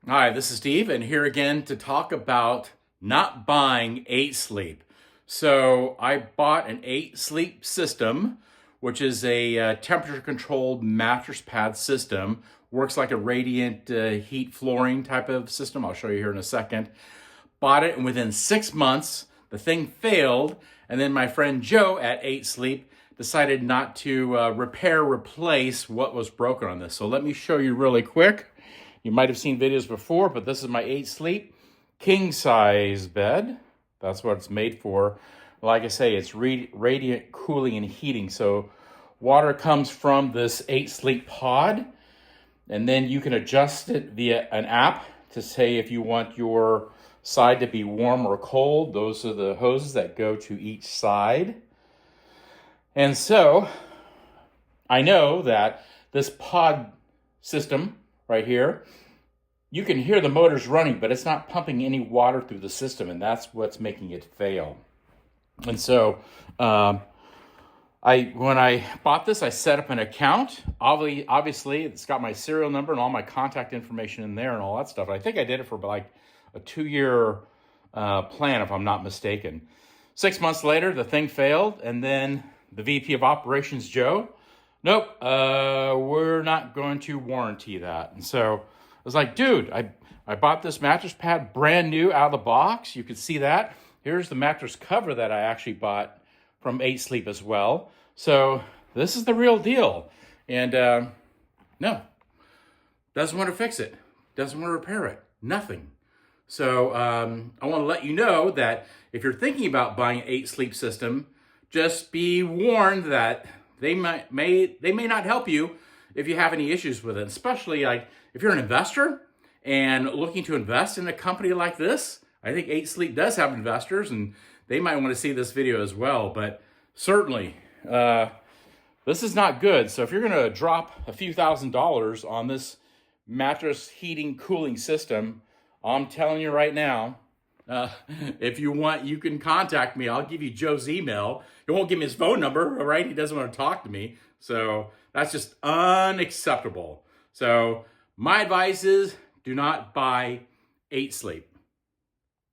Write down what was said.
Hi, this is Steve, and here again to talk about not buying 8 Sleep. So I bought an 8 Sleep system, which is a temperature-controlled mattress pad system. Works like a radiant heat flooring type of system. I'll show you here in a second. Bought it, and within 6 months, the thing failed, and then my friend Joe at 8 Sleep decided not to replace what was broken on this. So let me show you really quick. You might have seen videos before, but this is my 8 Sleep king size bed. That's what it's made for. Like I say, it's radiant cooling and heating. So water comes from this 8 Sleep pod, and then you can adjust it via an app to say if you want your side to be warm or cold. Those are the hoses that go to each side. And so I know that this pod system right here, you can hear the motors running, but it's not pumping any water through the system, and that's what's making it fail. And so when I bought this, I set up an account. Obviously, it's got my serial number and all my contact information in there and all that stuff. I think I did it for like a 2-year plan, if I'm not mistaken. 6 months later, the thing failed, and then the VP of Operations, Joe, nope, we're not going to warranty that. And so I was like, dude, I bought this mattress pad brand new out of the box. You can see that. Here's the mattress cover that I actually bought from 8 Sleep as well. So this is the real deal. And no, doesn't want to fix it. Doesn't want to repair it. Nothing. So I want to let you know that if you're thinking about buying an 8 Sleep system, just be warned that they may not help you if you have any issues with it, especially like if you're an investor and looking to invest in a company like this. I think 8 Sleep does have investors, and they might want to see this video as well. But certainly, this is not good. So if you're going to drop a few $1,000s on this mattress heating cooling system, I'm telling you right now, if you want, you can contact me. I'll give you Joe's email. He won't give me his phone number, right? He doesn't want to talk to me. So that's just unacceptable. So my advice is do not buy 8 Sleep.